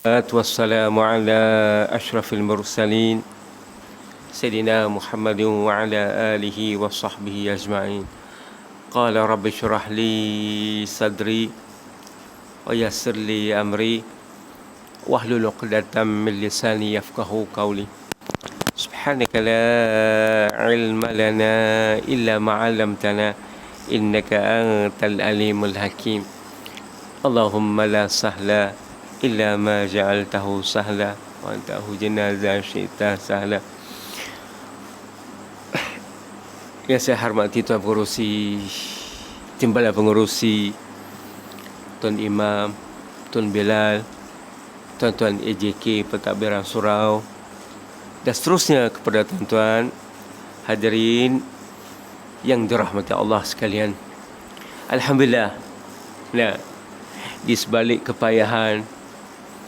والسلام على أشرف المرسلين سيدنا محمد وعلى آله وصحبه أجمعين. قال رب اشرح لي صدري ويسر لي أمري واحلل عقدة من لساني يفقه قولي. سبحانك لا علم لنا إلا ما علمتنا إنك أنت العليم الحكيم. اللهم لا سهل إلا ما جعلته سهلا وأنت جنازة شئت سهلا. Yang saya hormati Tuan Pengerusi, Timbalan Pengerusi, Tuan Imam, Tuan Bilal, Tuan-Tuan AJK Pentadbiran Surau, dan seterusnya kepada tuan-tuan hadirin yang dirahmati Allah sekalian. Alhamdulillah, nah, di sebalik kepayahan,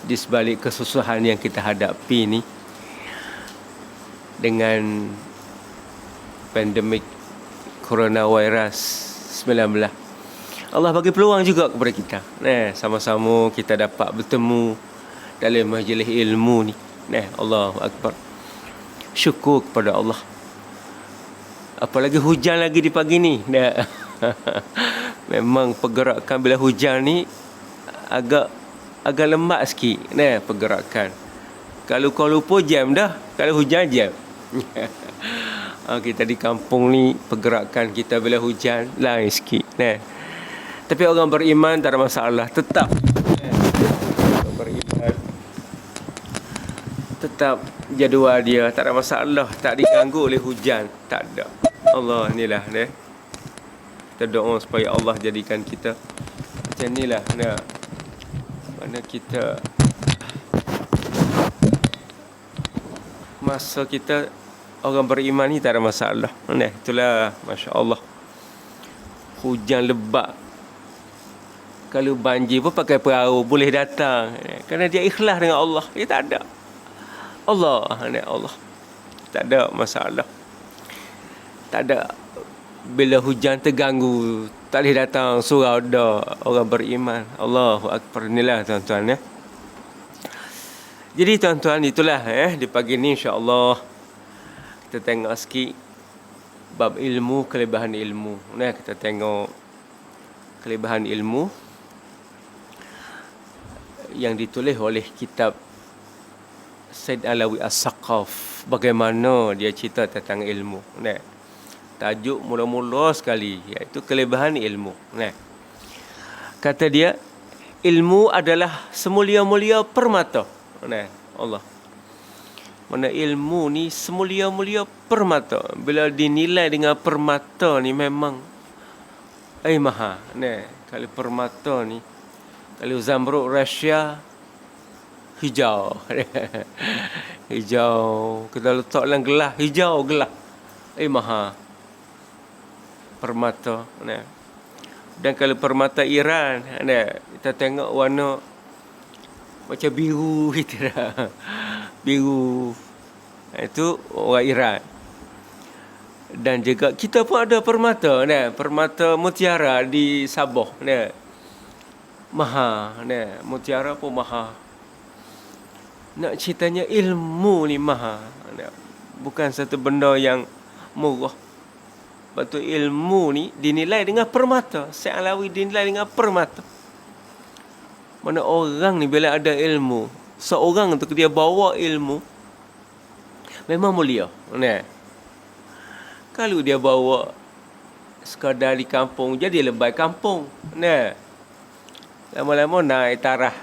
di sebalik kesusahan yang kita hadapi ni, dengan pandemik coronavirus 19, Allah bagi peluang juga kepada kita. Sama-sama kita dapat bertemu dalam majlis ilmu ni. Allahu Akbar. Syukur kepada Allah. Apalagi hujan lagi di pagi ni. Memang pergerakan bila hujan ni agak lembat sikit pergerakan. Kalau kau lupa jam dah, kalau hujan jam. Kita di kampung ni pergerakan kita bila hujan lain sikit. Tapi orang beriman tak ada masalah, tetap orang beriman tetap jadual dia, tak ada masalah, tak diganggu oleh hujan, tak ada. Allah inilah kita doa supaya Allah jadikan kita macam inilah. Mana kita masa kita orang beriman ni tak ada masalah. Itulah masya-Allah. Hujan lebat, kalau banjir pun pakai perahu boleh datang, kerana dia ikhlas dengan Allah. Dia tak ada Allah, tak ada masalah. Tak ada bila hujan terganggu, tak boleh datang surau dah orang beriman. Allahu Akbar. Inilah tuan-tuan Jadi tuan-tuan, itulah di pagi ni insya-Allah kita tengok sikit bab ilmu, kelebihan ilmu. Kita tengok kelebihan ilmu yang ditulis oleh kitab Said Alawi As-Saqaf. Bagaimana dia cerita tentang ilmu. Tajuk mula-mula sekali, iaitu kelebihan ilmu. Kata dia, ilmu adalah semulia-mulia permata. Allah. Mana ilmu ni semulia-mulia permata. Bila dinilai dengan permata ni memang maha. Kalau permata ni, kalau zamrud Rusia hijau. Hijau. Kita letak dalam gelas, hijau gelas. Maha. Permata. Dan kalau permata Iran, kita tengok warna macam biru gitu dah. Biru. Itu orang Iran. Dan juga kita pun ada permata, permata mutiara di Sabah, maha, mutiara pun maha. Nak ceritanya ilmu ni maha, bukan satu benda yang murah. Sebab tu ilmu ni dinilai dengan permata. Syekh Alawi dinilai dengan permata. Mana orang ni bila ada ilmu, seorang tu dia bawa ilmu, memang mulia. Kalau dia bawa sekadar di kampung, jadi lebay kampung. Lama-lama naik tarah,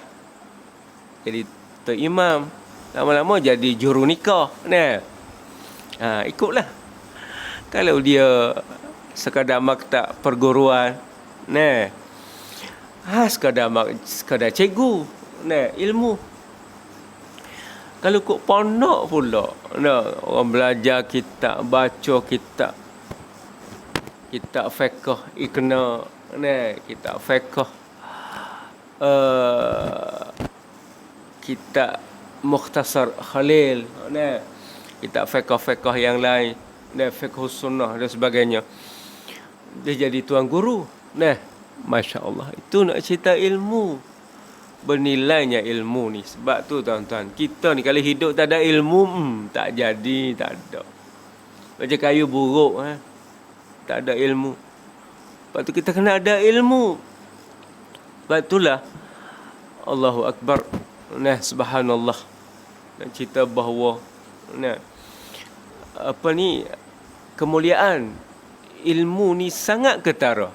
jadi Tok Imam. Lama-lama jadi juru nikah. Ikutlah. Kalau dia sekadar maktab perguruan, sekadar cikgu, ilmu. Kalau kok pondok pula, orang belajar kitab, baca kitab fiqh ikna, kitab fiqh, kitab Mukhtasar Khalil, kitab fiqh yang lain, fiqh sunnah dan sebagainya. Dia jadi tuan guru. Masya Allah. Itu nak cerita ilmu. bernilainya ilmu ni. Sebab tu tuan-tuan, kita ni kalau hidup tak ada ilmu, tak jadi, tak ada. Macam kayu buruk, tak ada ilmu. Lepas tu kita kena ada ilmu. Sebab itulah Allahu Akbar. Nah, subhanallah. Nak cerita bahawa kemuliaan ilmu ni sangat ketara.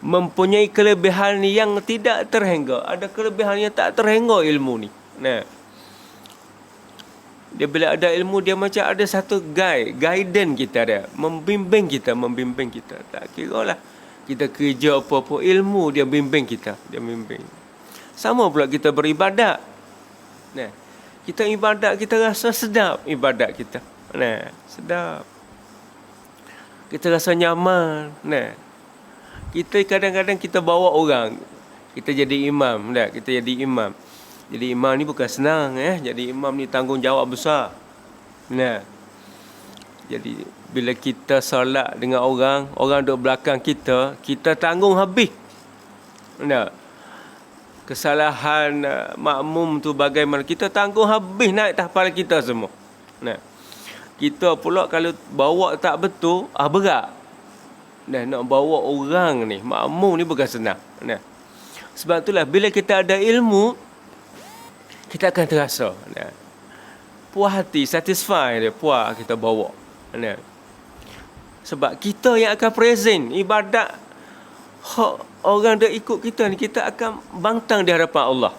Mempunyai kelebihan yang tidak terhingga. Ada kelebihan yang tak terhingga ilmu ni. Dia bila ada ilmu, dia macam ada satu guidance kita dia. Membimbing kita. Tak kira lah kita kerja apa-apa, ilmu dia bimbing kita. Dia bimbing. Sama pula kita beribadat. Kita ibadat, kita rasa sedap ibadat kita. Sedap. Kita rasa nyaman. Kita kadang-kadang kita bawa orang. Kita jadi imam. Kita jadi imam. Jadi imam ni bukan senang. Jadi imam ni tanggungjawab besar. Jadi bila kita solat dengan orang duduk belakang kita, kita tanggung habis. Kesalahan makmum tu bagaimana, kita tanggung habis, naik atas kepala kita semua. Kita pula kalau bawa tak betul, berat. Nak bawa orang ni, makmum ni bukan senang. Sebab itulah bila kita ada ilmu, kita akan terasa puas hati, satisfy dia, puas kita bawa. Sebab kita yang akan present ibadat, orang dah ikut kita ni, kita akan bangtang di hadapan Allah.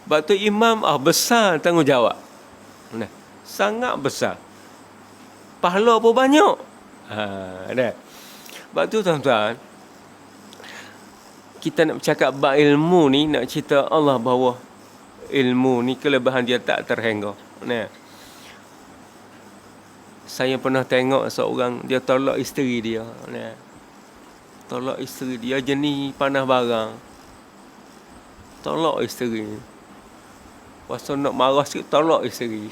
Sebab tu imam besar tanggungjawab. Sangat besar. Pahala pun banyak. Sebab tu tuan-tuan, kita nak bercakap bab ilmu ni, nak cerita Allah bahawa ilmu ni kelebihan dia tak terhingga. Saya pernah tengok seorang, dia tolak isteri dia. Tolak isteri dia jenis panah barang. Tolak isteri. Pasal nak marah sikit, tolak isteri.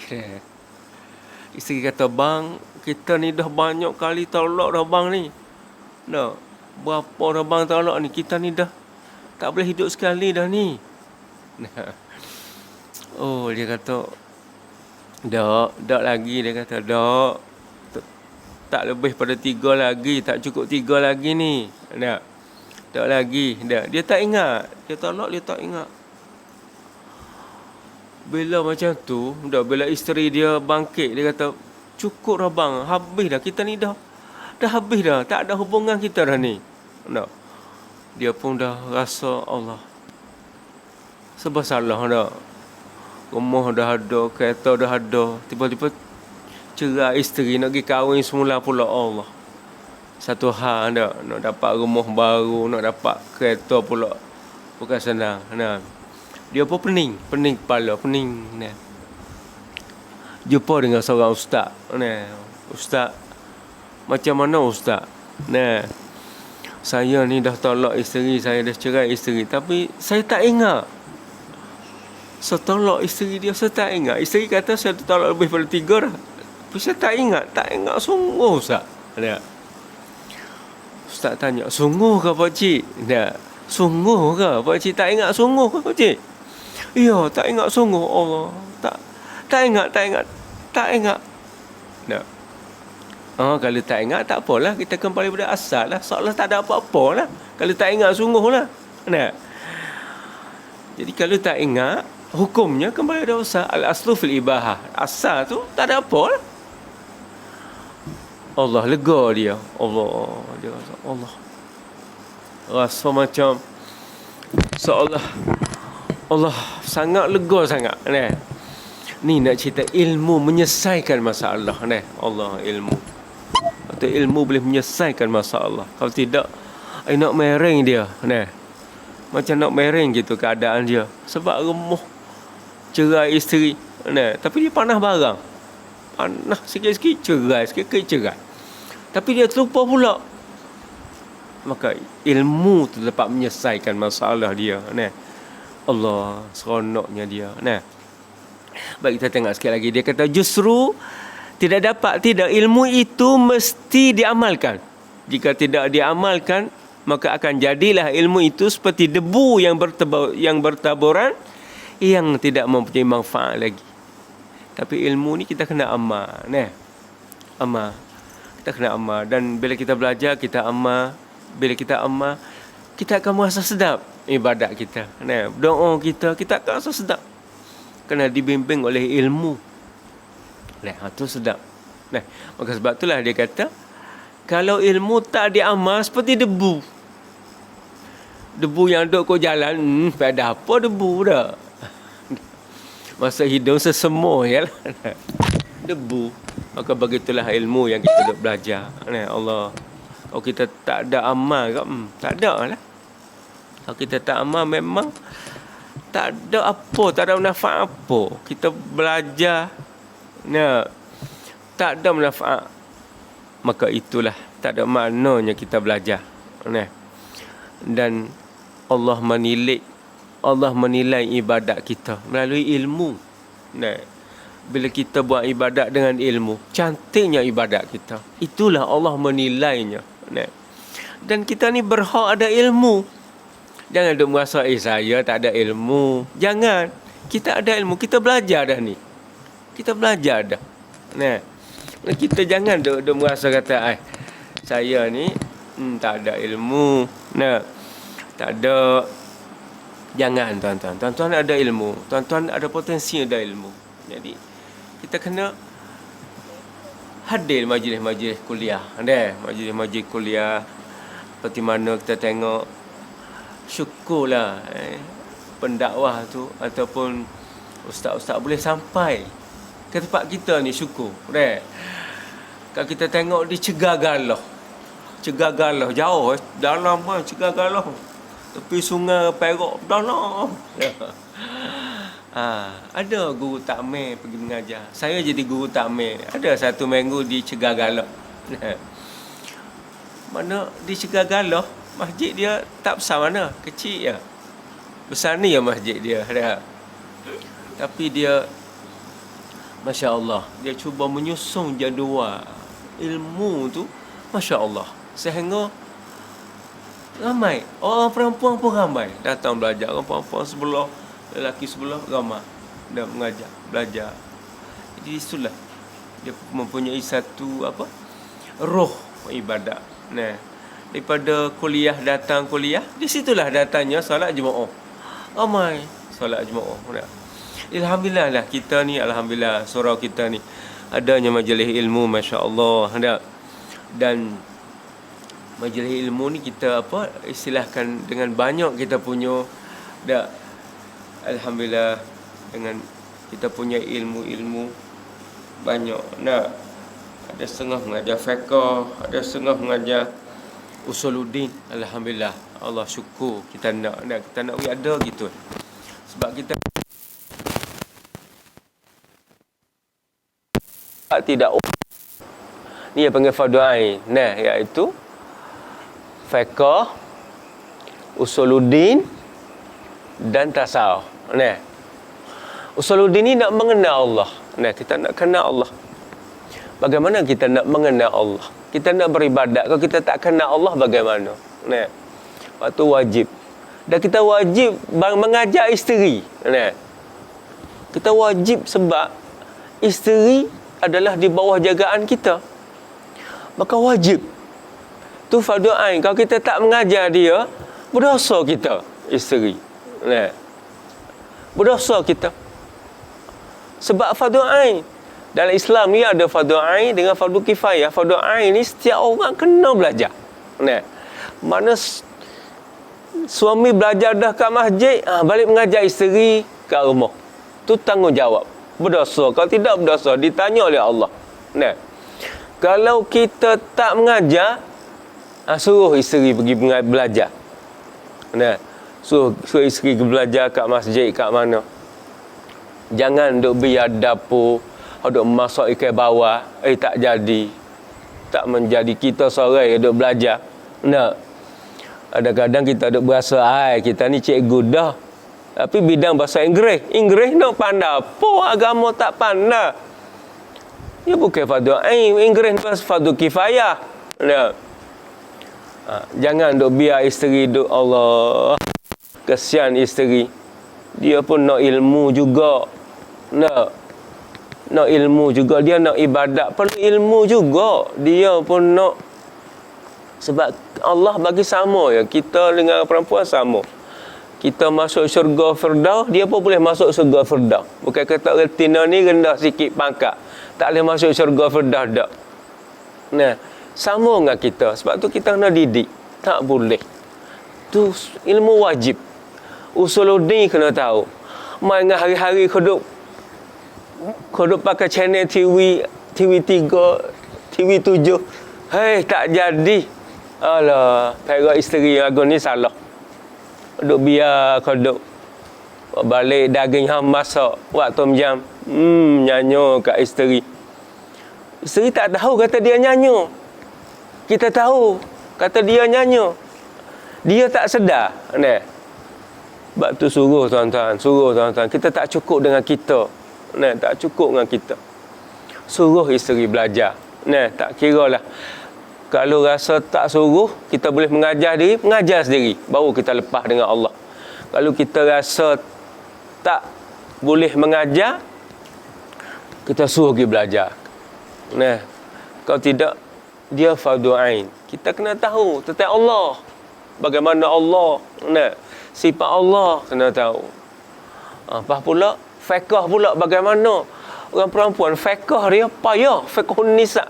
Isteri kata, bang, kita ni dah banyak kali tolak dah bang ni. Berapa dah bang tolak ni, kita ni dah tak boleh hidup sekali dah ni. Oh, dia kata, tak lagi. Dia kata, tak lebih pada 3 lagi, tak cukup 3 lagi ni. Tak lagi. Dia tak ingat. Dia tolak, dia tak ingat. Bila macam tu, bila isteri dia bangkit, dia kata, cukup dah bang, habis dah. Kita ni dah habis dah. Tak ada hubungan kita dah ni. Dia pun dah rasa Allah, sebab salah dah. Rumah dah ada, kereta dah ada, tiba-tiba cerai isteri, nak pergi kahwin semula pula. Allah, satu hal nak dapat rumah baru, nak dapat kereta pula, bukan senang. Dia pun pening kepala, jumpa dengan seorang ustaz. Ustaz, macam mana ustaz? Saya ni dah tolak isteri, saya dah cerai isteri, tapi saya tak ingat. Saya tolak isteri dia, saya tak ingat. Isteri kata saya tolak lebih pada 3 dah, tapi saya tak ingat sungguh ustaz. Ustaz tanya, sungguh ke pak cik? Sungguh ke pak cik? Tak ingat sungguh ke pak cik? Ya, tak ingat sungguh. Allah, tak ingat. Kalau tak ingat, tak apalah, kita kembali pada asal lah, seolah tak ada apa-apa lah. Kalau tak ingat sungguh lah. Jadi kalau tak ingat, hukumnya kembali pada asal. Al-aslu fil ibahah, asal tu tak ada apa lah. Allah lega dia. Allah rasa macam seolah Allah sangat lega sangat. Ni nak cerita ilmu menyelesaikan masalah. Allah ilmu. Atau ilmu boleh menyelesaikan masalah. Kalau tidak, nak mereng dia. Macam nak mereng gitu keadaan dia. Sebab remuk, cerai isteri. Tapi dia panah barang. Panah sikit-sikit cerai, sikit-sikit cerai. Tapi dia terlupa pula. Maka ilmu tu dapat menyelesaikan masalah dia. Allah, seronoknya dia. Baik, kita tengok sekali lagi. Dia kata justru tidak ilmu itu mesti diamalkan. Jika tidak diamalkan, maka akan jadilah ilmu itu seperti debu yang bertaburan, yang tidak mempunyai manfaat lagi. Tapi ilmu ni kita kena amal, amal. Kita kena amal, dan bila kita belajar kita amal, bila kita amal kita akan merasa sedap ibadat kita. Doa kita akan rasa sedap. Kena dibimbing oleh ilmu. Itu sedap. Maka sebab itulah dia kata, kalau ilmu tak diamal seperti debu. Debu yang duduk kat jalan, pada apa debu dah. Masa hidung sesemua ya lah. Debu. Maka begitulah ilmu yang kita duk belajar. Allah. Kalau kita tak ada amal ke, tak ada lah. Kalau kita tak amal, memang tak ada apa, tak ada manfaat apa. Kita belajar, tak ada manfaat. Maka itulah tak ada maknanya kita belajar. Dan Allah menilai ibadat kita melalui ilmu. Bila kita buat ibadat dengan ilmu, cantiknya ibadat kita. Itulah Allah menilainya. Dan kita ni berhak ada ilmu. Jangan duk merasa saya tak ada ilmu. Jangan. Kita ada ilmu, kita belajar dah ni. Kita belajar dah. Kita jangan duk merasa kata saya ni tak ada ilmu. Tak ada. Jangan tuan-tuan. Tuan-tuan ada ilmu. Tuan-tuan ada potensi ada ilmu. Jadi kita kena hadir majlis-majlis kuliah. Majlis-majlis kuliah. Seperti mana kita tengok, syukurlah pendakwah tu ataupun ustaz-ustaz boleh sampai ke tempat kita ni, syukur. Kalau kita tengok di Cegagalah jauh, dalam Cegagalah, tepi sungai Perak, dalam. Ada guru takmir pergi mengajar. Saya jadi guru takmir. Ada satu minggu di Cegagalah. Mana di Cegagalah, masjid dia tak besar mana, kecil je. Besar ni ya masjid dia. Tapi dia, Masya Allah, dia cuba menyusun jadual ilmu tu, Masya Allah. Sehingga ramai, orang perempuan pun ramai datang belajar. Orang perempuan sebelah, lelaki sebelah, ramai dan mengajar, belajar. Jadi itulah dia mempunyai satu roh ibadat. Daripada kuliah, datang kuliah, di situlah datangnya solat Jumaat. Ramai solat Jumaat. Alhamdulillah lah kita ni, alhamdulillah surau kita ni adanya majlis ilmu, masya-Allah. Dan majlis ilmu ni kita istilahkan dengan banyak kita punya alhamdulillah, dengan kita punya ilmu-ilmu banyak. Ada setengah mengajar fiqh, ada setengah mengajar usuluddin. Alhamdulillah, Allah syukur kita nak ada gitu. Sebab kita tidak ni yang panggil fardu ain, iaitu fiqh, usuluddin dan tasawuf. Usuluddin ni nak mengenal Allah. Kita nak kenal Allah. Bagaimana kita nak mengenal Allah? Kita nak beribadat, kalau kita tak kenal Allah bagaimana? Waktu wajib. Dan kita wajib mengajar isteri. Kita wajib sebab isteri adalah di bawah jagaan kita. Maka wajib. Tu fardu ain. Kalau kita tak mengajar dia, berdosa kita, isteri. Berdosa kita. Sebab fardu ain. Dalam Islam ni ada fardu ain dengan fardu kifayah. Fardu ain ni setiap orang kena belajar. Mana suami belajar dah kat masjid, balik mengajar isteri kat rumah. Tu tanggungjawab. Berdosa. Kalau tidak berdosa, ditanya oleh Allah. Kalau kita tak mengajar, suruh isteri pergi belajar. Suruh isteri pergi belajar kat masjid, kat mana. Jangan duk biar dapur, duk masak ikan bawah, tak jadi. Tak menjadi kita seorang duk belajar. Kadang-kadang kita duk berasa, kita ni cikgu dah. Tapi bidang bahasa Inggeris nak pandai apa, agama tak pandai. Ya bukan fardu ain, Inggeris fardu kifayah. Jangan duk biar isteri duk Allah. Kesian isteri. Dia pun nak ilmu juga. Nak ilmu juga. Dia nak ibadat. Perlu ilmu juga. Dia pun nak. Sebab Allah bagi sama ya. Kita dengan perempuan sama. Kita masuk syurga Firdaus, dia pun boleh masuk syurga Firdaus. Bukan kata retina ni rendah sikit pangkat. Tak boleh masuk syurga Firdaus dak. Nah, sama dengan kita. Sebab tu kita kena didik. Tak boleh. Tu ilmu wajib. Usuluddin kena tahu. Main dengan hari-hari kuduk pakai channel TV3, TV7. Hei, tak jadi. Alah, perak isteri agung ni salah. Duk biar kuduk balik daging ham masak waktu jam. Nyanyo kat isteri. Isteri tak tahu kata dia nyanyo. Kita tahu kata dia nyanyo. Dia tak sedar. Sebab tu suruh tuan-tuan. Kita tak cukup dengan kita. Tak cukup dengan kita. Suruh isteri belajar. Tak kira lah. Kalau rasa tak suruh, kita boleh mengajar sendiri. Baru kita lepas dengan Allah. Kalau kita rasa tak boleh mengajar, kita suruh pergi belajar. Kalau tidak, dia fardu ain. Kita kena tahu tentang Allah. Bagaimana Allah. Sifat Allah kena tahu. Lepas pula, fiqh pula bagaimana. Orang perempuan, fiqh dia payah. Fiqhun nisa.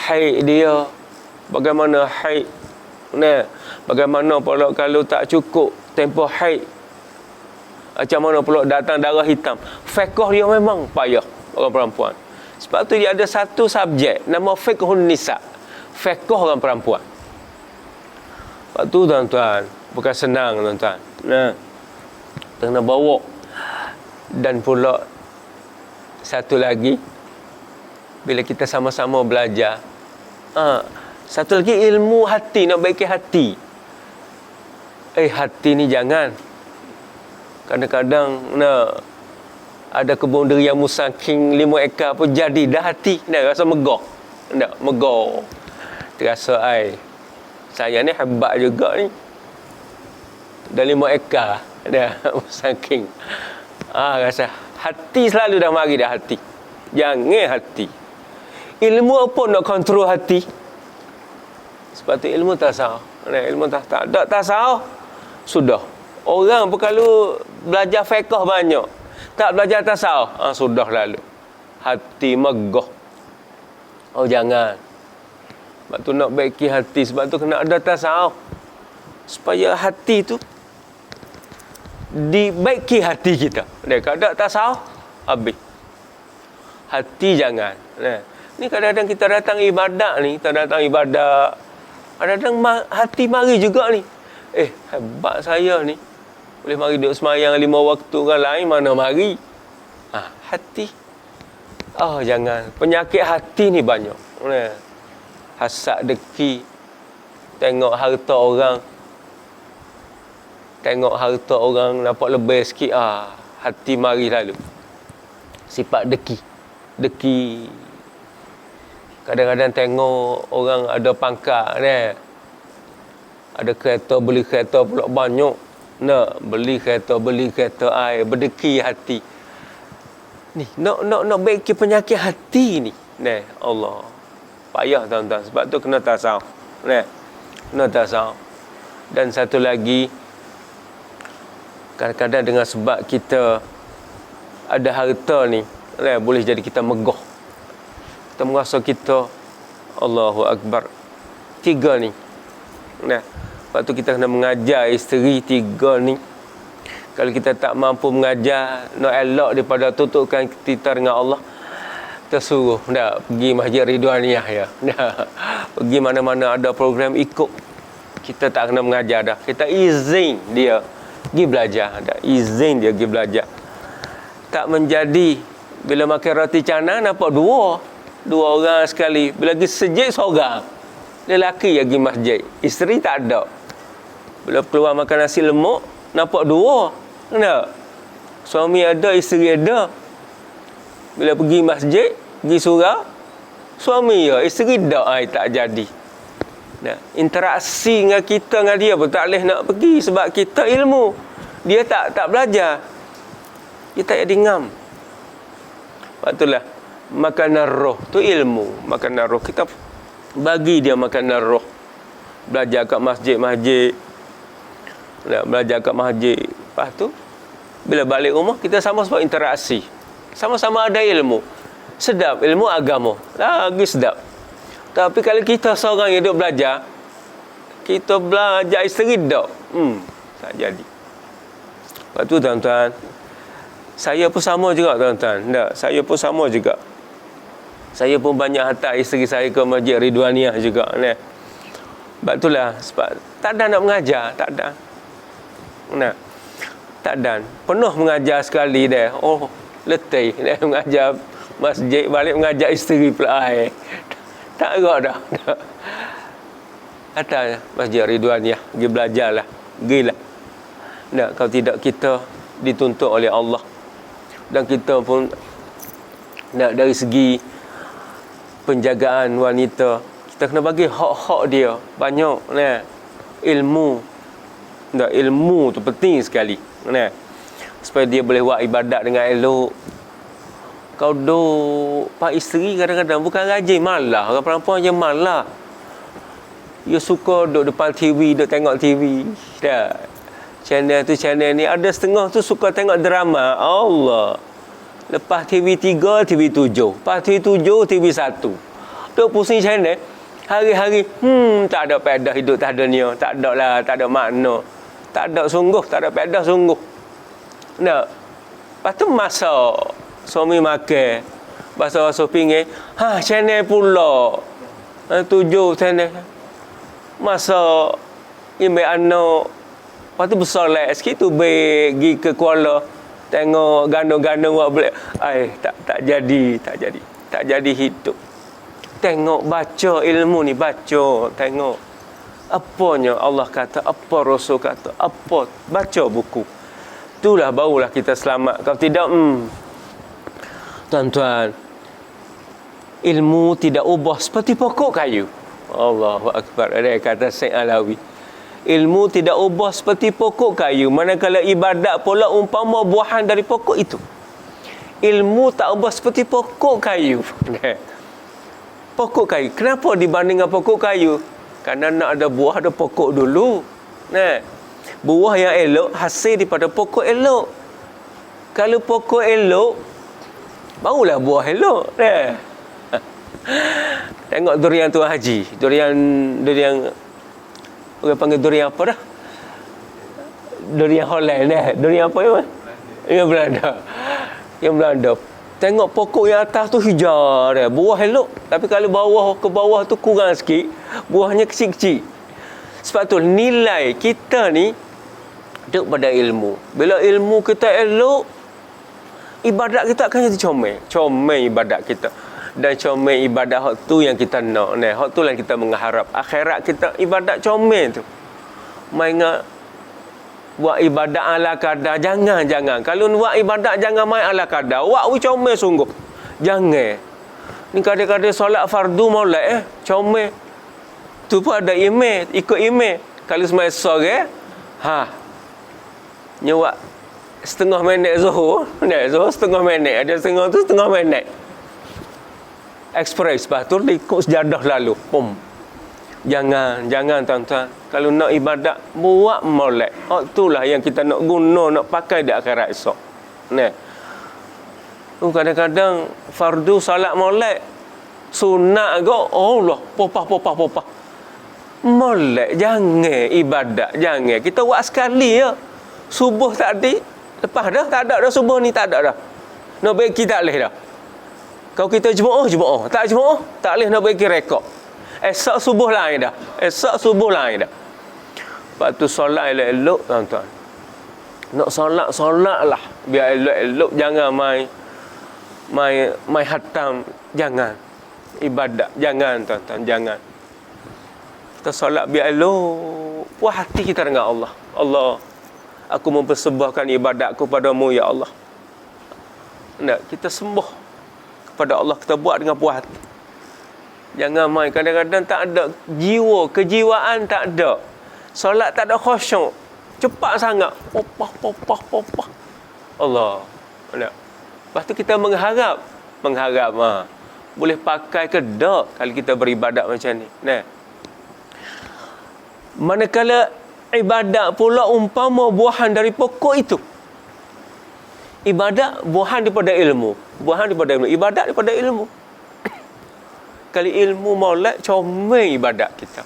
Haid dia. Bagaimana haid. Bagaimana pula kalau tak cukup tempoh haid. Macam mana pula datang darah hitam. Fiqh dia memang payah. Orang perempuan. Sebab tu dia ada satu subjek. Nama fiqhun nisa. Fiqh orang perempuan. Sebab tu tuan-tuan. Bukan senang tuan-tuan. Kena bawa. Dan pula satu lagi, bila kita sama-sama belajar, satu lagi ilmu hati, nak baiki hati. Hati ni jangan. Kadang-kadang ada kebun durian musangking 5 ekar pun jadi dah hati. Rasa megah. Megah. Terasa saya ni hebat juga ni. Dah 5 ekar dah musangking. Rasa hati selalu dah mari dah hati. Jangan hati. Ilmu apa nak kontrol hati? Sebab tu ilmu tasawuf. Ilmu tak tasawuf sudah. Orang pun kalau belajar fiqh banyak, tak belajar tasawuf, sudah lalu. Hati megah. Jangan. Sebab tu nak baiki hati, sebab tu kena ada tasawuf. Supaya hati tu dibaiki hati kita. Kalau tak tasawuf, habis. Hati jangan. Ni kadang-kadang kita datang ibadat ni, kadang-kadang hati mari juga ni. Hebat saya ni. Boleh mari duduk semayang 5 waktu, orang lain mana mari. Hati. Jangan. Penyakit hati ni banyak. Hasad deki. Tengok harta orang nampak lebih sikit. Hati mari lalu. Sifat deki. Kadang-kadang tengok orang ada pangkat ada kereta, beli kereta pula banyak. Beli kereta berdeki hati. Ni nak baiki penyakit hati ni. Allah. Payah tuan-tuan. Sebab tu kena tasawuf. Kena tasawuf. Dan satu lagi, kadang-kadang dengan sebab kita ada harta ni, boleh jadi kita megah. Kita merasa kita Allahu Akbar. 3 ni. Lepas tu kita kena mengajar isteri 3 ni. Kalau kita tak mampu mengajar, nak elok daripada tutupkan kita dengan Allah, kita suruh pergi Masjid Ridwaniyah ya. Pergi mana-mana ada program ikut. Kita tak kena mengajar dah. Kita izin dia pergi belajar. Izin dia pergi belajar. Tak menjadi bila makan roti canai nampak 2 orang sekali. Bila pergi sejid seorang. Lelaki yang pergi masjid. Isteri tak ada. Bila keluar makan nasi lemak, nampak 2. Suami ada, isteri ada. Bila pergi masjid, pergi surau, suami ya, isteri tak. Tak jadi. Nah, interaksi dengan kita dengan dia pun tak boleh nak pergi sebab kita ilmu. Dia tak belajar. Kita jadi ngam. Sebab itulah makanan roh tu ilmu. Makanan roh kita bagi dia makanan roh. Belajar kat masjid-masjid. Nak belajar kat masjid. Lepas tu bila balik rumah kita sama-sama interaksi. Sama-sama ada ilmu. Sedap ilmu agama. Lagi sedap. Tapi kalau kita seorang yang duduk belajar, kita belajar isteri tak? Tak jadi. Lepas tu tuan-tuan, saya pun sama juga tuan-tuan. Tak, saya pun sama juga. Saya pun banyak hantar isteri saya ke Masjid Ridwaniyah juga. Sebab itulah, sebab tak ada nak mengajar, tak ada. Nah, tak ada. Penuh mengajar sekali dah. Oh, letih dah mengajar masjid, balik mengajar isteri pula. Tak agak dah. Kata Masjid Ridwaniyah, pergi belajarlah. Pergilah. Tak, kalau tidak kita dituntut oleh Allah. Dan kita pun nak dari segi penjagaan wanita, kita kena bagi hak-hak dia banyak. Ilmu. Tak, ilmu tu penting sekali. Supaya dia boleh buat ibadat dengan elok. Kau duk pak isteri kadang-kadang bukan rajin, malah. Orang perempuan je malah. Dia suka duduk depan TV, duduk tengok TV. Dah. Channel tu channel ni. Ada setengah tu suka tengok drama. Allah. Lepas TV 3, TV 7. Lepas TV 7, TV 1. Duduk pusing channel. Hari-hari, tak ada pedah hidup tak ada ni. Tak ada lah, tak ada makna. Tak ada sungguh, tak ada pedah sungguh. Nak. Lepas tu masak. Suami makan. Basuh-basuh pinggan. Channel pula. 7 channel. Masak. Imbil anak. Lepas tu besar lah sikit tu pergi ke Kuala. Tengok gandung-gandung buat boleh. Tak jadi. Tak jadi hidup. Tengok, baca ilmu ni. Baca. Tengok. Apanya Allah kata. Apa Rasul kata. Apa. Baca buku. Itulah barulah kita selamat. Kalau tidak, tuan-tuan, ilmu tidak ubah seperti pokok kayu. Allahu Akbar. Ada kata Syekh Alawi. Ilmu tidak ubah seperti pokok kayu. Manakala ibadat pula umpama buahan dari pokok itu. Ilmu tak ubah seperti pokok kayu. Pokok kayu. Kenapa dibandingkan pokok kayu? Kerana nak ada buah, ada pokok dulu. Buah yang elok hasil daripada pokok elok. Kalau pokok elok, barulah buah elok. Tengok durian Tuan Haji. Durian orang panggil durian apa dah? Durian Holland Durian apa ya? Yang Belanda. Tengok pokok yang atas tu hijau dah. Buah elok. Tapi kalau ke bawah tu kurang sikit. Buahnya kecil-kecil. Sebab tu nilai kita ni duduk pada ilmu. Bila ilmu kita elok, ibadat kita akan jadi comel ibadat kita. Dan comel ibadat hak tu yang kita nak. Hak tu lah kita mengharap. Akhirat kita ibadat comel tu. Main buat ibadat ala kadar. Jangan. Kalau buat ibadat jangan main ala kadar. Buat comel sungguh. Jangan. Ni kadang-kadang solat fardu maulid comel. Tu pun ada email. Ikut email. Kalau semai sore nyewak setengah minit Zuhur. Zuhur setengah minit. Ada setengah tu setengah minit. Express. Lepas tu ikut sejadah lalu. Jangan tuan-tuan. Kalau nak ibadat, buat molek. Itulah yang kita nak guna, nak pakai di akhirat esok. Kadang-kadang fardu salat molek. Sunat ke, Allah, popah. Molek, jangan ibadat, jangan. Kita buat sekali ya. Subuh tadi, lepas dah, tak ada dah subuh ni, tak ada dah. Nak bagi tak boleh dah. Kalau kita jemaah. Tak jemaah, tak boleh nak bagi rekod. Esok subuh lain dah. Lepas tu solat elok-elok, tuan-tuan. Nak solat lah. Biar elok-elok, jangan main hatam. Jangan. Ibadat, jangan tuan-tuan, jangan. Kita solat biar elok. Puas hati kita dengan Allah. Allah, aku mempersembahkan ibadatku padamu ya Allah. Kita sembah kepada Allah, kita buat dengan puas hati. Jangan main. Kadang-kadang tak ada jiwa, kejiwaan tak ada. Solat tak ada khusyuk. Cepat sangat. Popah, popah, popah. Allah. Nak. Lepas tu kita mengharap. Boleh pakai ke tak kalau kita beribadat macam ni. Nah. Manakala ibadat pula umpama buahan dari pokok itu. Ibadat buahan daripada ilmu. Ibadat daripada ilmu. Kalau ilmu molek, comel ibadat kita.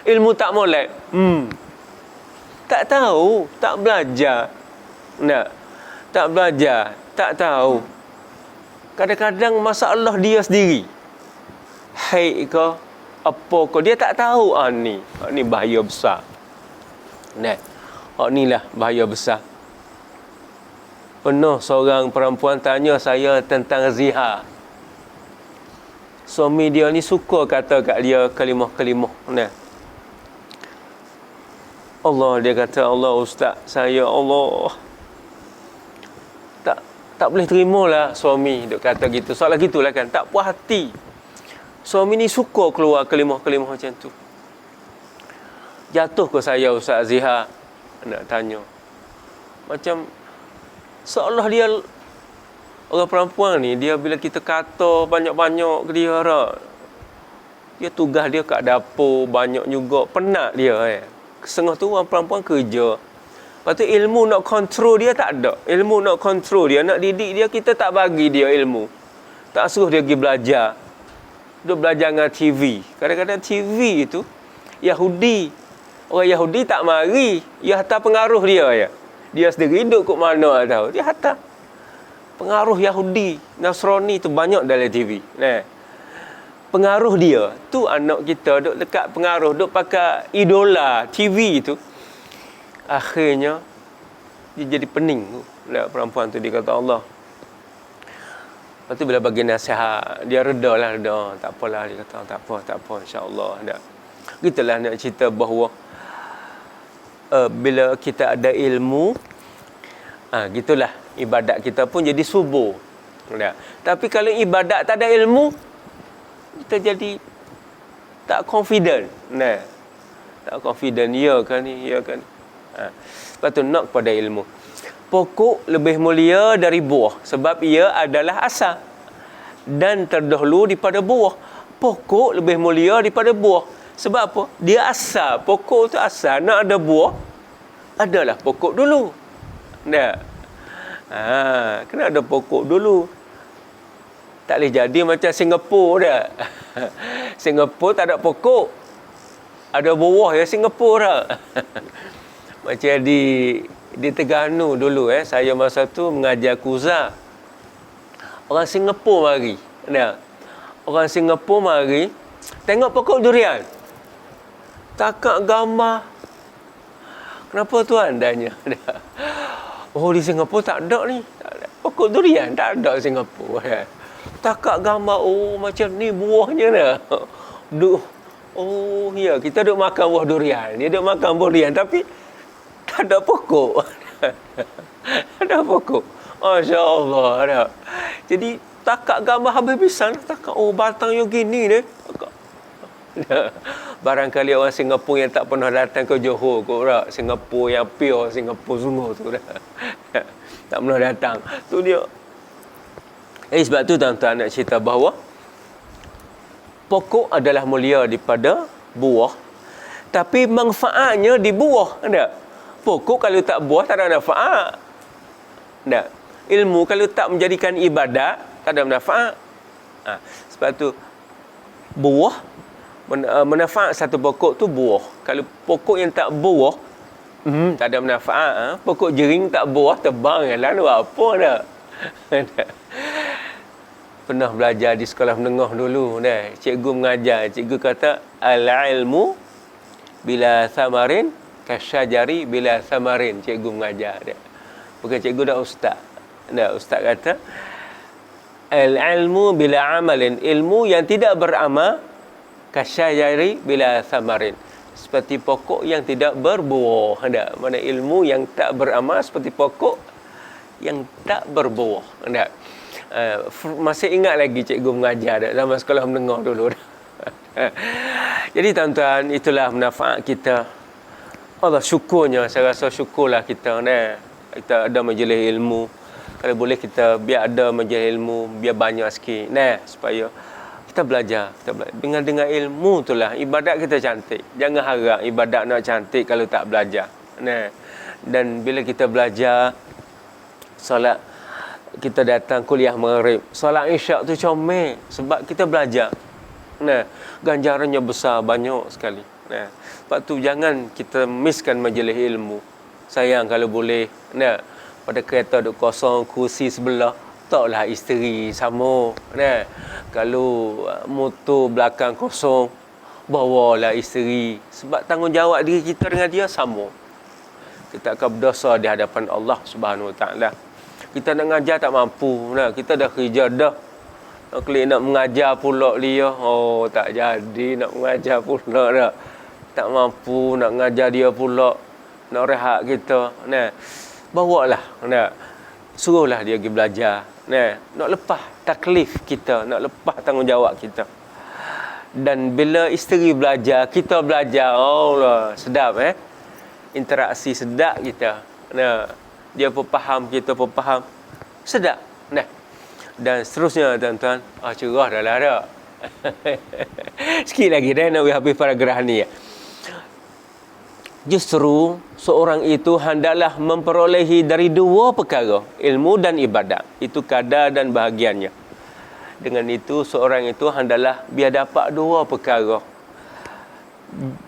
Ilmu tak molek, tak tahu, tak belajar. Tak belajar, tak tahu. Kadang-kadang masalah dia sendiri. Haid ke, apa ke, dia tak tahu. Ni bahaya besar. Inilah bahaya besar. Pernah seorang perempuan tanya saya tentang zihar. Suami dia ni suka kata kat dia kalimah-kalimah. Allah, dia kata, Allah ustaz, saya Allah tak boleh terimalah suami duk kata gitu. Soalan gitulah kan, tak puas hati. Suami ni suka keluar kalimah-kalimah macam tu. Jatuh ke saya Ustaz Zihar nak tanya. Macam seolah dia orang perempuan ni, dia bila kita kata banyak-banyak ke dia, dia tugas dia kat dapur banyak juga, penat dia. Setengah tu orang perempuan kerja. Lepas tu ilmu nak kontrol dia tak ada. Ilmu nak kontrol dia, nak didik dia, kita tak bagi dia ilmu. Tak suruh dia pergi belajar. Dia belajar dengan TV. Kadang-kadang TV itu Yahudi. Orang Yahudi tak mari. Dia hantar pengaruh dia ya. Dia sendiri duduk kat mana tahu. Dia hantar pengaruh Yahudi, Nasrani tu banyak dalam TV. Pengaruh dia tu anak kita duk dekat pengaruh, duk pakai idola TV tu. Akhirnya dia jadi pening perempuan tu. Dia kata Allah. Lepas tu bila bagi nasihat, dia reda. Tak apalah, dia kata tak apa insya-Allah. Gitulah nak cerita bahawa bila kita ada ilmu, gitulah ibadat kita pun jadi subur. Tapi kalau ibadat tak ada ilmu, kita jadi tak confident. Tak confident, ya kan ni. Lepas tu nak kepada ilmu. Pokok lebih mulia dari buah sebab ia adalah asal dan terdahulu daripada buah. Pokok lebih mulia daripada buah sebab apa? Dia asal. Pokok tu asal. Nak ada buah, adalah pokok dulu. Kena ada pokok dulu. Tak boleh jadi macam Singapura dah. Singapura tak ada pokok, ada buah ya Singapura. Macam di Terengganu dulu saya masa tu mengajar kuza. Orang Singapura mari. Orang Singapura mari tengok pokok durian. Takak gambar. Kenapa tuan tanya? Oh, di Singapura tak ada ni. Tak ada. Pokok durian tak ada di Singapura. Takak gambar, oh macam ni buahnya dah. Oh ya, kita duk makan buah durian. Dia duk makan buah durian tapi tak ada pokok. Ada pokok. Masya-Allah ada. Jadi takak gambar habis-habisan. Takak, oh batang yang gini ni. Barangkali orang Singapura yang tak pernah datang ke Johor kot tak. Singapura yang pure, Singapura sungguh tu dah. Tak pernah datang. Tu dia. Sebab tu tuan-tuan nak cerita bahawa pokok adalah mulia daripada buah. Tapi manfaatnya di buah. Ada. Pokok kalau tak buah tak ada manfaat. Tak. Ilmu kalau tak menjadikan ibadat tak ada manfaat. Sebab tu buah manfaat satu pokok tu buah. Kalau pokok yang tak buah tak ada manfaat. Pokok jering tak buah tebang lah buat apa dah. Pernah belajar di sekolah menengah dulu dah. Cikgu mengajar, cikgu kata al-ilmu bila samarin kasyajari bila samarin. Cikgu mengajar dia. Bukan cikgu dah ustaz. Ustaz kata al-ilmu bila amalin, ilmu yang tidak beramal kasyajari bila samarin, seperti pokok yang tidak berbuah. Mana ilmu yang tak beramal seperti pokok yang tak berbuah. Masih ingat lagi cikgu mengajar dah zaman sekolah menengah dulu. Jadi tuan-tuan, itulah manfaat kita. Allah syukurnya, saya rasa syukurlah kita ni. Kita ada majlis ilmu. Kalau boleh kita biar ada majlis ilmu, biar banyak sikit ni, supaya kita belajar. Dengan ilmu itulah ibadat kita cantik. Jangan harap ibadat nak cantik kalau tak belajar. Ni. Dan bila kita belajar solat, kita datang kuliah maghrib, solat isyak tu comel sebab kita belajar. Nah, ganjarannya besar, banyak sekali. Nah, sebab tu jangan kita misskan majlis ilmu. Sayang kalau boleh, nah, pada kereta duk kosong, kursi sebelah, taklah isteri sama. Nah, kalau motor belakang kosong, bawalah isteri. Sebab tanggungjawab diri kita dengan dia sama. Kita akan berdosa di hadapan Allah Subhanahu Wa Taala. Kita nak mengajar tak mampu. Nah, kita dah kerja dah. Nak mengajar pula dia. Oh, tak jadi nak mengajar pula dah. Tak mampu nak mengajar dia pula. Nak rehat kita. Nah, bawalah. Nah, suruhlah dia pergi belajar. Nah, nak lepas taklif kita, nak lepas tanggungjawab kita. Dan bila isteri belajar, kita belajar. Oh lah, sedap interaksi sedap kita. Nah, dia pun faham, kita pun faham. Sedap. Nah. Dan seterusnya tuan-tuan, cerah dah lah dah. Sikit lagi dah nak habis paragraf ni ya. Justru seorang itu hendaklah memperolehi dari dua perkara, ilmu dan ibadat. Itu kadar dan bahagiannya. Dengan itu seorang itu hendaklah biar dapat dua perkara.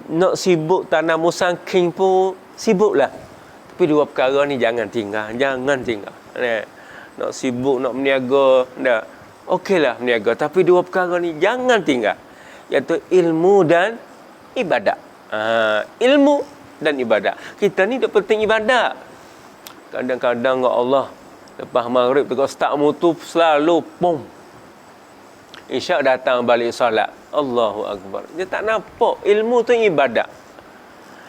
Nak sibuk tanam musangking pun sibuklah. Tapi dua perkara ni jangan tinggal. Nak sibuk, nak meniaga, dah. Okeylah meniaga. Tapi dua perkara ni jangan tinggal. Iaitu ilmu dan ibadat. Ilmu dan ibadat. Kita ni dah penting ibadat. Kadang-kadang Allah lepas maghrib tengok start motor selalu pom. Isyak datang balik solat. Allahu Akbar. Dia tak nampak. Ilmu tu ibadat.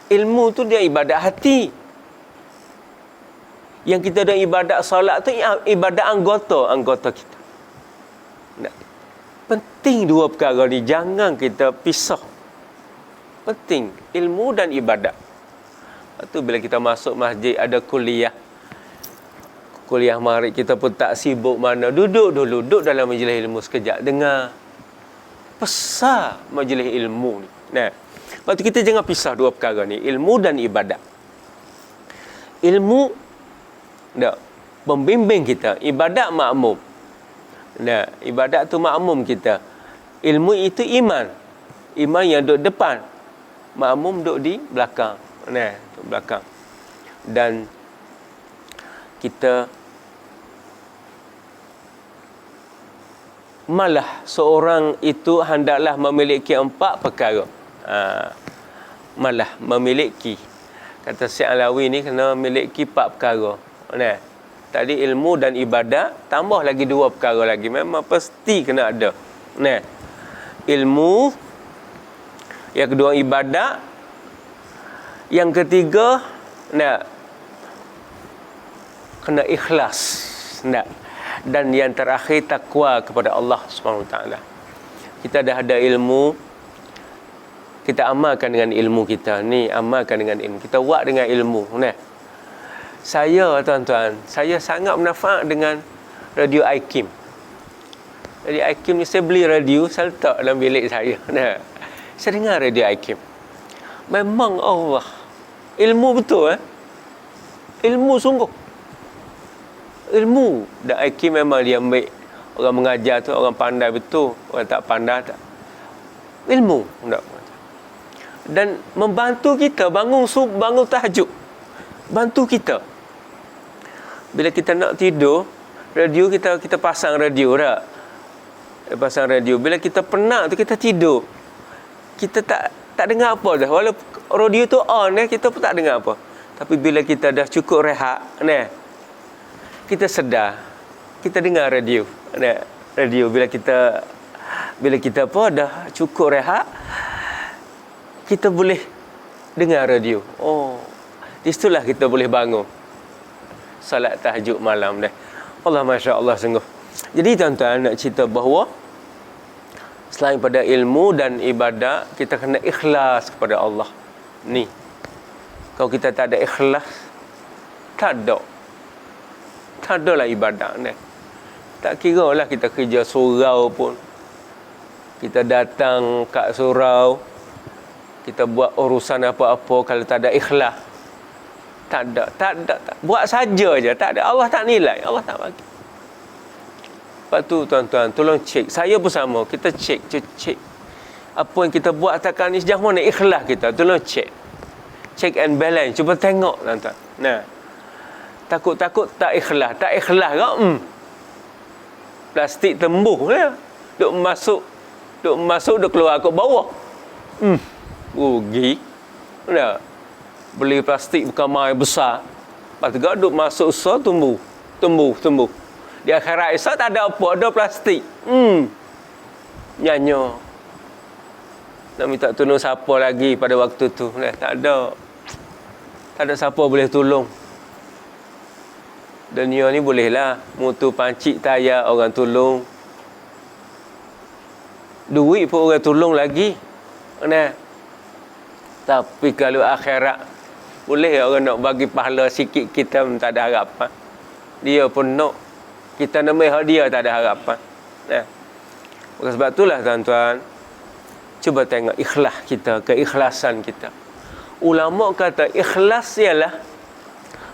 Ilmu tu dia ibadat hati. Yang kita ada ibadat solat tu ibadat anggota kita. Nah, penting dua perkara ni, jangan kita pisah. Penting ilmu dan ibadat. Lepas tu bila kita masuk masjid ada kuliah maghrib, kita pun tak sibuk mana, duduk dalam majlis ilmu sekejap, dengar. Besar majlis ilmu ni. Nah, lepas tu kita jangan pisah dua perkara ni, ilmu dan ibadat. Ilmu dah pembimbing kita, ibadat makmum. Nah, ibadat tu makmum kita. Ilmu itu iman. Iman yang duduk depan, makmum duduk di belakang. Nah, duduk belakang. Dan kita malah seorang itu hendaklah memiliki 4 perkara. Malah memiliki. Kata Syekh Alawi ni kena memiliki 4 perkara. Nah, tadi ilmu dan ibadat, tambah lagi 2 perkara lagi. Memang pasti kena ada. Nah, ilmu, yang kedua ibadat, yang ketiga kena ikhlas. Dan yang terakhir takwa kepada Allah Subhanahu Taala. Kita dah ada ilmu, kita amalkan dengan ilmu kita. Ni amalkan dengan ilmu. Kita buat dengan ilmu. Saya tuan-tuan, saya sangat bermanfaat dengan radio iKim. Radio iKim ni saya beli radio, saya letak dalam bilik saya. Saya dengar radio iKim. Memang Allah, ilmu betul ilmu sungguh. Ilmu. Dan iKim memang dia ambil orang mengajar tu, orang pandai betul, orang tak pandai tak. Ilmu. Dan membantu kita bangun tahajud. Bantu kita. Bila kita nak tidur, radio kita pasang radio dah. Pasang radio. Bila kita penat tu kita tidur. Kita tak dengar apa dah. Walaupun radio tu on kita pun tak dengar apa. Tapi bila kita dah cukup rehat, kita sedar. Kita dengar radio. Radio bila kita dah cukup rehat, kita boleh dengar radio. Oh, disitulah kita boleh bangun salat tahajud malam dah. Allah, Masya Allah sungguh. Jadi tuan-tuan nak cerita bahawa Selain pada ilmu dan ibadat, kita kena ikhlas kepada Allah. Ni. Kalau kita tak ada ikhlas, tak ada. Tak adalah ibadat ni. Tak kira lah kita kerja surau pun. Kita datang kat surau, kita buat urusan apa-apa, kalau tak ada ikhlas, tak ada. Buat saja je, tak ada. Allah tak nilai, Allah tak bagi. Lepas tu tuan-tuan, tolong cek. Saya pun sama, kita cek. Apa yang kita buat takkan ni sejauh mana ikhlas kita, tolong cek. Check and balance, cuba tengok tuan-tuan. Nah. Takut-takut tak ikhlas ke? Plastik tembus lah. Duk masuk duk keluar kat bawah. Rugi. Nah. Beli plastik bukan main besar. Lepas tu duk masuk besar tumbuh. Di akhirat esok tak ada apa, ada plastik. Nyanyo. Nak minta tolong siapa lagi pada waktu tu? Nah, tak ada. Tak ada siapa boleh tolong. Dunia ni bolehlah mutu pancik tayar orang tolong. Duit pun orang tolong lagi. Nah. Tapi kalau akhirat, boleh orang nak bagi pahala sikit, kita tak ada harapan. Dia pun nak. Kita nama dia tak ada harapan. Nah. Sebab itulah tuan-tuan, cuba tengok ikhlas kita, keikhlasan kita. Ulama kata ikhlas ialah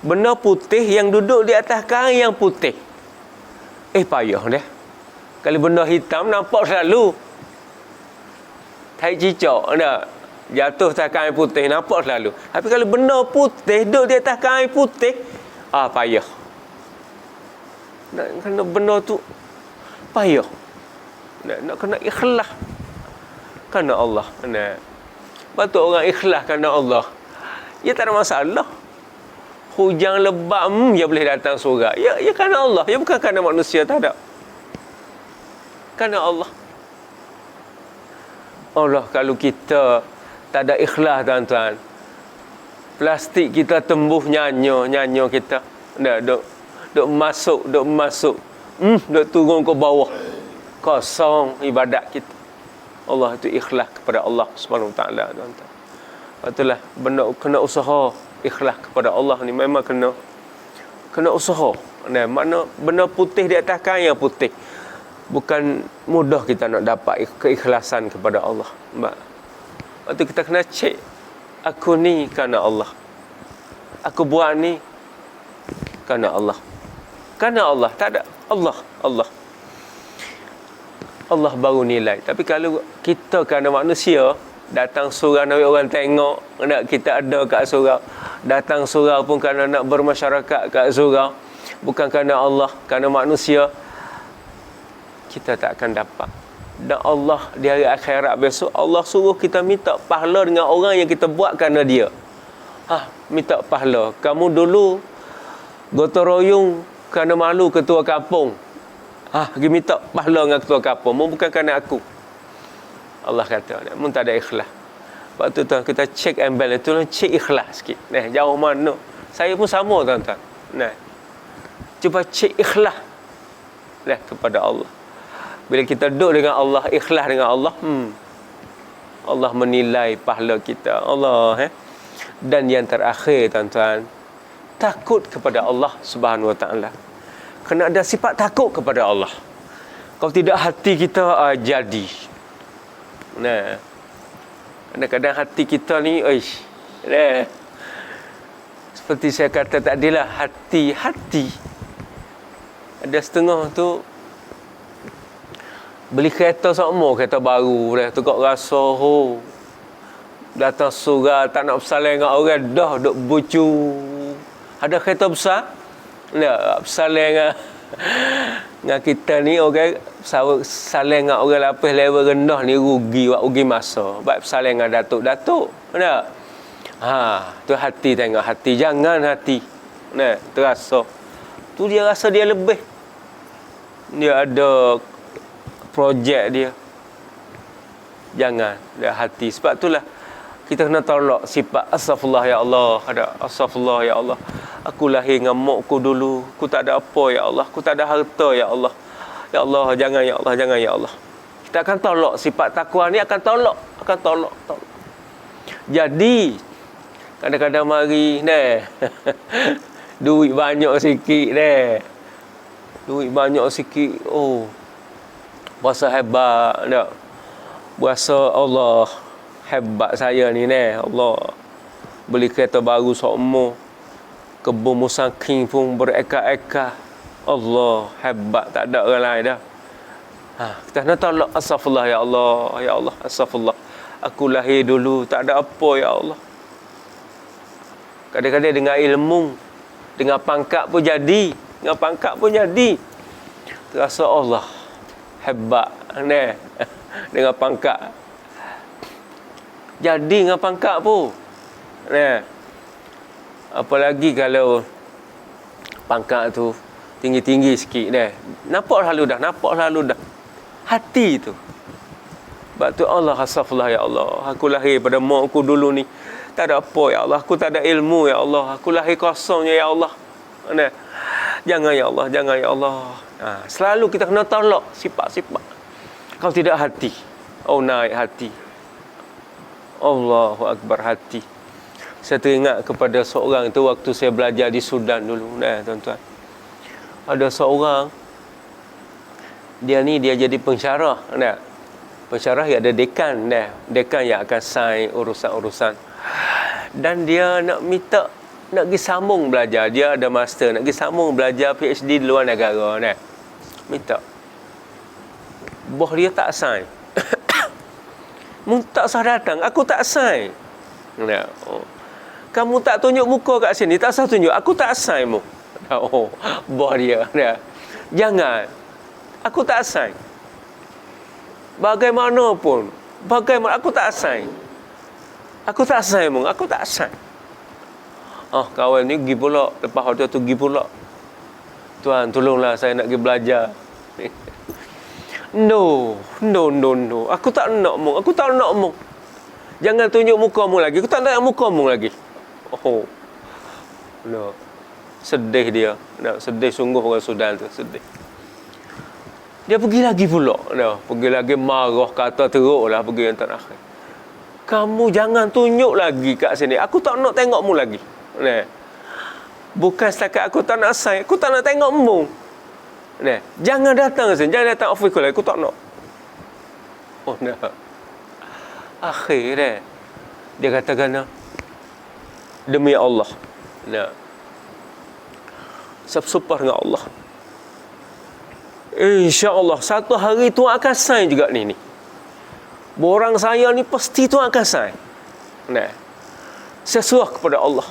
benda putih yang duduk di atas kain yang putih. Payah dah. Kalau benda hitam nampak selalu. Tai cicak dah. Jatuh atas kain putih nampak selalu. Tapi kalau benda putih duduk di atas kain putih, payah. Nak kena benda tu payah. Nak kena ikhlas kerana Allah. Patut orang ikhlas kerana Allah. Ya tak ada masalah. Hujan lebat dia boleh datang surga. Ya kerana Allah. Ya bukan kerana manusia, tak ada. Kerana Allah. Allah, kalau kita tak ada ikhlas tuan-tuan, plastik kita tembus nyanyo kita. Duk masuk. Duk turun ke bawah. Kosong ibadat kita. Allah itu ikhlas kepada Allah Subhanahu Wa Taala, tuan-tuan. Itulah benda kena usaha ikhlas kepada Allah ni, memang kena usaha. Nah, makna benda putih di atas kain yang putih. Bukan mudah kita nak dapat keikhlasan kepada Allah. Waktu kita kena cek, aku ni kerana Allah. Aku buat ni kerana Allah. Kerana Allah, tak ada Allah baru nilai. Tapi kalau kita kerana manusia, datang surau nak orang tengok, nak kita ada kat surau, datang surau pun kerana nak bermasyarakat kat surau, bukan kerana Allah, kerana manusia, kita tak akan dapat. Dan Allah di hari akhirat besok, Allah suruh kita minta pahala dengan orang yang kita buat kerana dia. Minta pahala. Kamu dulu gotong royong kerana malu ketua kampung. Pergi minta pahala dengan ketua kampung, bukan kerana aku. Allah kata, mun tak ada ikhlas. Sebab tu tuan, kita check and balance, tolong check ikhlas sikit. Jauh mana. Saya pun sama tuan-tuan. Cuba check ikhlas kepada Allah. Bila kita duduk dengan Allah, ikhlas dengan Allah, Allah menilai pahala kita. Allah. Dan yang terakhir tuan-tuan, takut kepada Allah Subhanahu Wa Taala. Kena ada sifat takut kepada Allah. Kalau tidak, hati kita jadi. Kadang-kadang hati kita ni, seperti saya kata tadilah, hati. Ada setengah tu beli kereta sama, kereta baru dah tu, kau rasa datang surau tak nak bersaling dengan orang, dah duk bucu. Ada kereta besar, bersaling dengan kita ni, orang saling dengan orang lapis level rendah ni, rugi masa. Baik bersaling dengan datuk-datuk. Tu hati, tengok hati. Jangan hati terasa tu, dia rasa dia lebih, dia ada projek dia. Jangan dia hati. Sebab itulah kita kena tolak sifat astaghfirullah ya Allah. Ada astaghfirullah ya Allah, aku lahir dengan mokku dulu, aku tak ada apa ya Allah, aku tak ada harta ya Allah. Ya Allah, jangan ya Allah, jangan ya Allah. Kita akan tolak sifat takwa ni, akan tolak. Jadi kadang-kadang mari duit banyak sikit duit banyak sikit, berasa hebat tak? Berasa Allah hebat saya ni Allah beli kereta baru sokmo, kebun musaking pun bereka-eka. Allah hebat, tak ada orang lain dah. Kita nak tolak, astagfirullah ya Allah, astagfirullah. Aku lahir dulu tak ada apa ya Allah. Kadang-kadang dengan ilmu, dengan pangkat pun jadi, terasa Allah hebat dengan pangkat. Jadi dengan pangkat pun apalagi kalau pangkat tu tinggi-tinggi sikit nampak selalu dah hati tu. Sebab tu Allah, astagfirullah ya Allah, aku lahir pada mak aku dulu ni tak ada apa ya Allah, aku tak ada ilmu ya Allah, aku lahir kosongnya ya Allah. Jangan ya Allah. Selalu kita kena tolak sifat-sifat. Kalau tidak hati, naik hati. Allahu Akbar, hati. Saya teringat kepada seorang itu waktu saya belajar di Sudan dulu, tuan-tuan. Ada seorang, dia jadi pensyarah, pensyarah yang ada dekan, dekan yang akan sign urusan-urusan. Dan dia nak pergi sambung belajar. Dia ada master, nak pergi sambung belajar PhD di luar negara, minta. Boh dia tak sign. Tak usah datang, aku tak sign. Kamu tak tunjuk muka kat sini, tak usah tunjuk, aku tak sign mu. Boh dia. Jangan. Aku tak sign. Bagaimanapun, aku tak sign. Aku tak sign. Kawan ni pergi pula. Lepas hotel tu pergi pula. Tuan, tolonglah saya nak pergi belajar. No. Aku tak nak mu. Jangan tunjuk muka mu lagi. Aku tak nak muka mu lagi. No. Sedih dia. Sedih sungguh orang Sudan tu. Sedih. Dia pergi lagi pula. Pergi lagi marah, kata teruk lah pergi yang terakhir. Kamu jangan tunjuk lagi kat sini. Aku tak nak tengok mu lagi. Bukan setakat aku tak nak sign, aku tak nak tengok mu. Jangan datang sini. Jangan datang office lagi. Aku tak nak. Akhir dia katakan, demi Allah. Saya bersumpah dengan Allah. InsyaAllah satu hari Tuhan akan sign juga ni. Borang saya ni pasti Tuhan akan sign. Saya serah kepada Allah.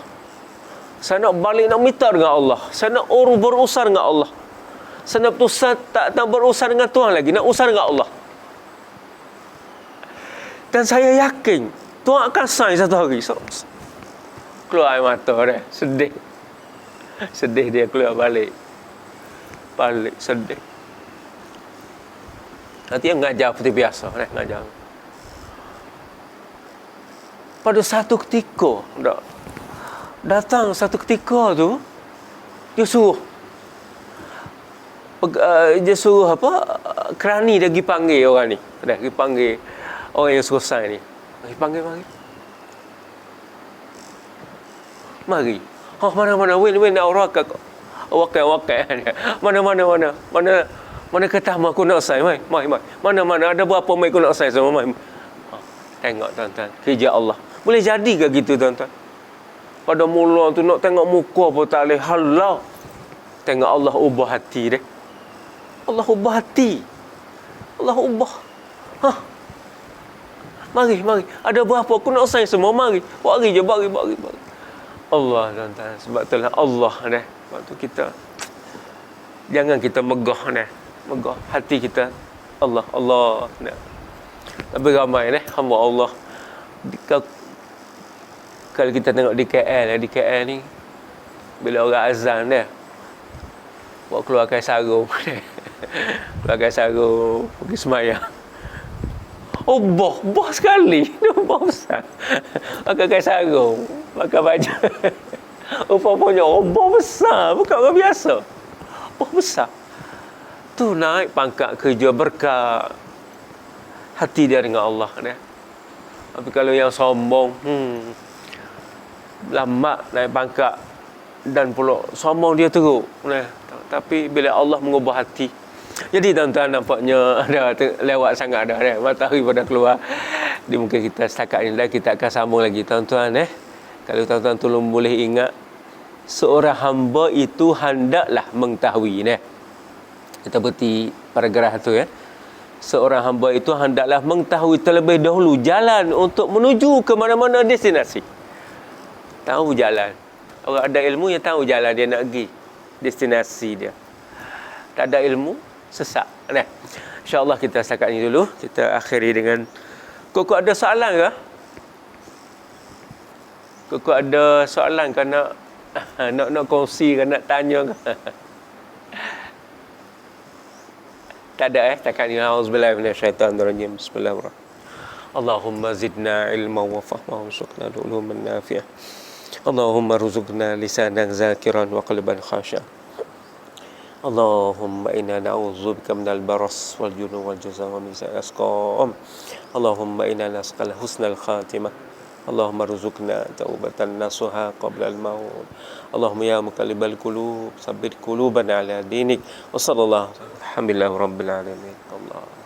Saya nak balik nak minta dengan Allah. Saya nak berurusan dengan Allah. Saya nak tak berurusan dengan Tuhan lagi, nak urusan dengan Allah. Dan saya yakin Tuhan akan sign satu hari. Keluar air mata sedih. Sedih dia keluar balik sedih. Nanti dia mengajar seperti biasa, mengajar. Pada satu ketika, datang satu ketika tu, dia suruh kerani dia pergi panggil orang ni. Pergi panggil orang yang suruh sign ni. Panggil. Mari. Mana win awraka. Wakai. Mana kata aku nak sign, mai. Mana ada berapa mai aku nak sign semua, mai. Tengok tuan-tuan, kerja Allah. Boleh jadi ke gitu tuan-tuan? Pada mula tu nak tengok muka pun tak boleh. Halau. Tengok Allah ubah hati dia. Allah ubah hati. Allah ubah. Mari. Ada berapa aku nak sign semua, mari. Bagi je, bagi. Allah tuan-tuan. Sebab itulah Allah Sebab tu kita jangan kita megah megah hati kita. Allah Tapi ramai hamba Allah. Kalau kita tengok di KL ni, bila orang azan buat keluarkan sarung. Keluarkan sarung pergi semayang. Boh sekali. Boh besar. Pakai sarung, pakai baju. Rupanya boh besar, bukan orang biasa. Boh besar. Tu naik pangkat kerja berkat. hati dia dengan Allah dia. Tapi kalau yang sombong, lama naik pangkat dan pula sombong dia teruk. Tapi bila Allah mengubah hati. Jadi tuan-tuan nampaknya ada lewat sangat dah matahari pada keluar. Di mungkin kita setakat ini dah, kita akan sambung lagi tuan-tuan Kalau tuan-tuan tolong boleh ingat, seorang hamba itu hendaklah mengetahui kita berti paragraf tu Seorang hamba itu hendaklah mengetahui terlebih dahulu jalan untuk menuju ke mana-mana destinasi. Tahu jalan. Orang ada ilmu yang tahu jalan dia nak pergi, destinasi dia. Tak ada ilmu, sesat. InsyaAllah kita setakat ini dulu. Kita akhiri dengan, kok ada soalan ke? Kok ada soalan ke nak kongsi ke, nak tanya ke? Tak ada setakat ini. Auzubillahi minasyaitanirrajim. Bismillahirrahmanirrahim. Allahumma zidna ilma wa fahma warzuqna uluman nafi'ah. Allahumma rzuqna lisanan zakiran wa qalban khashi'an. Allahumma inna na'udzubika minal baras wal junun wal juzam wa min sayyi'il asqam. Allahumma inna nas'aluka husnal khatimah. Allahumma rzuqna taubatan nasuha qabla al-maut. Allahumma ya muqallibal qulub, tsabbit qulubana ala dinik. Wa sallallahu alhamdulillahi rabbil alamin. Allah